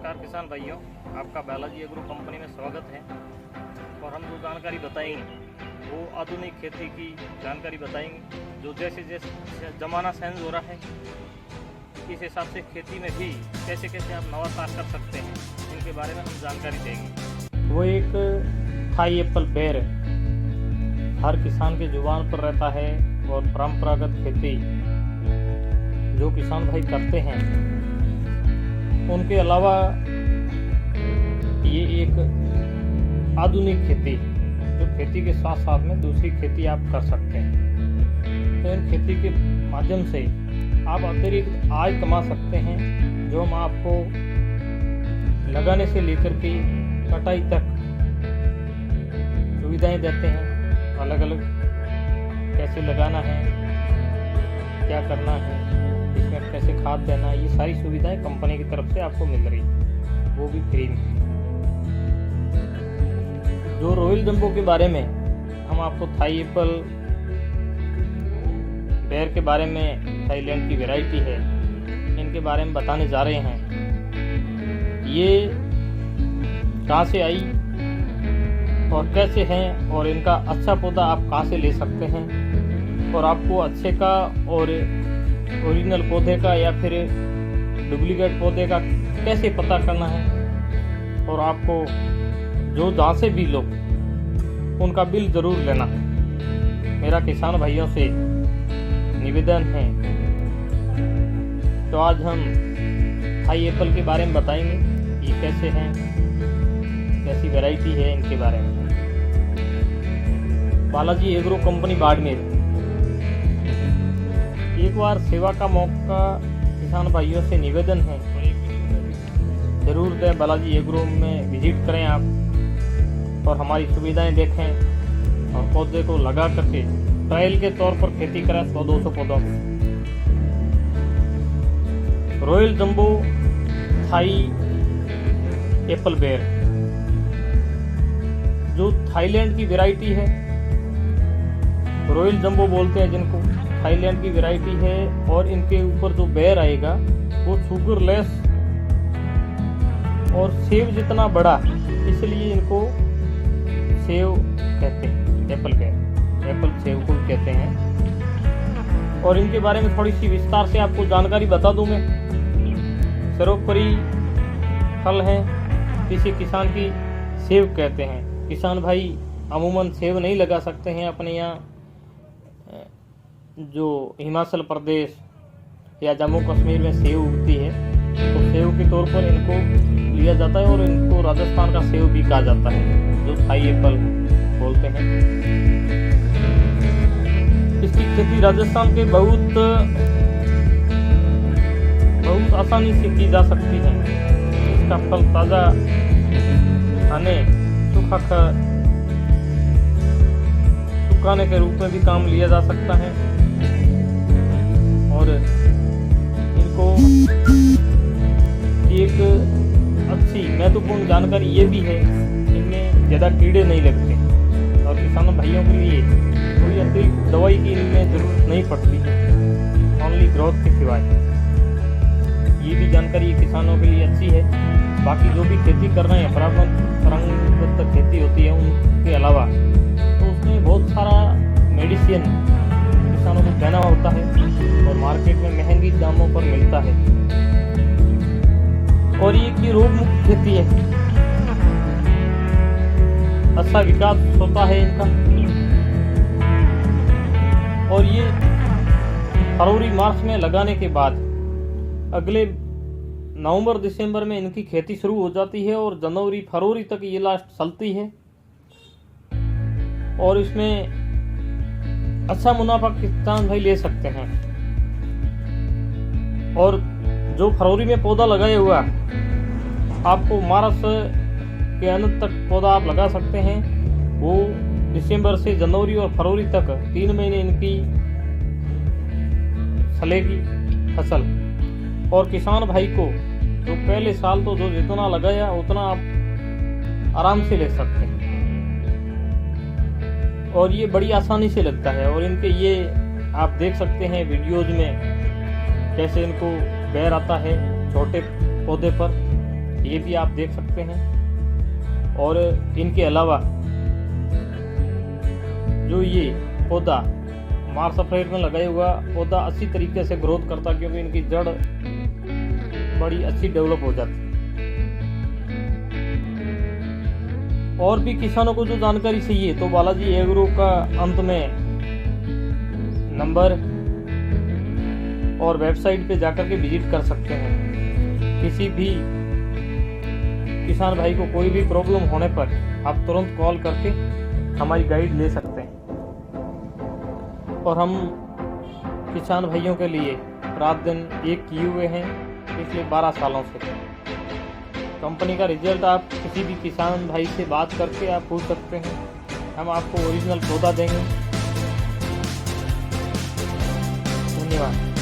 नमस्कार किसान भाइयों, आपका बालाजी एग्रो कंपनी में स्वागत है। और हम जो जानकारी बताएंगे वो आधुनिक खेती की जानकारी बताएंगे, जो जैसे जैसे ज़माना चेंज हो रहा है इस हिसाब से खेती में भी कैसे कैसे आप नवाचार कर सकते हैं, इनके बारे में हम जानकारी देंगे। वो एक थाई एप्पल बेर हर किसान के जुबान पर रहता है और परंपरागत खेती जो किसान भाई करते हैं उनके अलावा ये एक आधुनिक खेती जो खेती के साथ साथ में दूसरी खेती आप कर सकते हैं। तो इन खेती के माध्यम से आप अतिरिक्त आय कमा सकते हैं, जो हम आपको लगाने से लेकर के कटाई तक सुविधाएं देते हैं। अलग अलग कैसे लगाना है, क्या करना है, इसमें कैसे खाद देना है, ये सारी सुविधाएं कंपनी की तरफ से आपको मिल रही है, वो भी फ्री में। जो रॉयल जंबो के बारे में हम आपको थाई एप्पल बेर के बारे में, थाईलैंड की वैरायटी है, इनके बारे में बताने जा रहे हैं। ये कहाँ से आई और कैसे हैं, और इनका अच्छा पौधा आप कहाँ से ले सकते हैं, और आपको अच्छे का और ओरिजिनल पौधे का या फिर डुप्लीकेट पौधे का कैसे पता करना है, और आपको जो जहाँ से भी लो उनका बिल ज़रूर लेना। मेरा किसान भाइयों से निवेदन है। तो आज हम थाई एप्पल के बारे में बताएंगे, ये कैसे हैं, कैसी वैरायटी है, इनके बारे में। Balaji agro company Barmer. एक बार सेवा का मौका किसान भाइयों से निवेदन है, जरूर दें। बालाजी एग्रो में विजिट करें आप और हमारी सुविधाएं देखें और पौधे को लगा करके ट्रायल के तौर पर खेती करें 100-200 पौधों में। रॉयल जंबो थाई एप्पल बेर जो थाईलैंड की वैरायटी है, रॉयल जंबो बोलते हैं जिनको, थाईलैंड की वैरायटी है। और इनके ऊपर जो बेर आएगा वो शुगरलेस और सेव जितना बड़ा, इसलिए इनको सेव कहते हैं, एप्पल बेर, एप्पल सेव को कहते हैं। और इनके बारे में थोड़ी सी विस्तार से आपको जानकारी बता दूं मैं। सर्वोपरि फल है, इसे किसान की सेव कहते हैं। किसान भाई अमूमन सेव नहीं लगा सकते हैं अपने यहाँ, जो हिमाचल प्रदेश या जम्मू कश्मीर में सेव उगती है, तो सेव के तौर पर इनको लिया जाता है। और इनको राजस्थान का सेव भी कहा जाता है, जो थाई एप्पल बोलते हैं। इसकी खेती राजस्थान के बहुत आसानी से की जा सकती है। इसका फल ताज़ा खाने, सुखाने के रूप में भी काम लिया जा सकता है। और इनको एक अच्छी महत्वपूर्ण जानकारी ये भी है, इनमें ज़्यादा कीड़े नहीं लगते और किसानों भाइयों के लिए कोई अतिरिक्त दवाई की इनमें ज़रूरत नहीं पड़ती, ओनली ग्रोथ के सिवाय। ये भी जानकारी किसानों के लिए अच्छी है। बाकी जो भी खेती कर रहे हैं, परंपरागत खेती होती है उनके अलावा, तो उसमें बहुत सारा मेडिसिन किसानों को देना होता है और मार्केट में महंगी दामों पर मिलता है। और ये की रोग मुक्त खेती है, अच्छा विकास होता है इनका। और ये फरवरी मार्च में लगाने के बाद अगले नवंबर दिसंबर में इनकी खेती शुरू हो जाती है और जनवरी फरवरी तक ये लास्ट चलती है। और इसमें अच्छा मुनाफा किसान भाई ले सकते हैं। और जो फरवरी में पौधा लगाया हुआ, आपको मार्च के अंत तक पौधा आप लगा सकते हैं, वो दिसंबर से जनवरी और फरवरी तक 3 महीने इनकी चलेगी फसल। और किसान भाई को जो पहले साल तो जो जितना लगाया उतना आप आराम से ले सकते हैं। और ये बड़ी आसानी से लगता है। और इनके ये आप देख सकते हैं वीडियोज में कैसे इनको बेर आता है छोटे पौधे पर, ये भी आप देख सकते हैं। और इनके अलावा जो ये पौधा मार्च अप्रैल में लगाया हुआ पौधा अच्छी तरीके से ग्रोथ करता, क्योंकि इनकी जड़ बड़ी अच्छी डेवलप हो जाती। और भी किसानों को जो जानकारी चाहिए तो बालाजी एग्रो का अंत में नंबर और वेबसाइट पे जाकर के विजिट कर सकते हैं। किसी भी किसान भाई को कोई भी प्रॉब्लम होने पर आप तुरंत कॉल करके हमारी गाइड ले सकते हैं। और हम किसान भाइयों के लिए रात दिन एक किए हुए हैं पिछले 12 सालों से। कंपनी का रिजल्ट आप किसी भी किसान भाई से बात करके आप पूछ सकते हैं, हम आपको ओरिजिनल पौधा देंगे। धन्यवाद।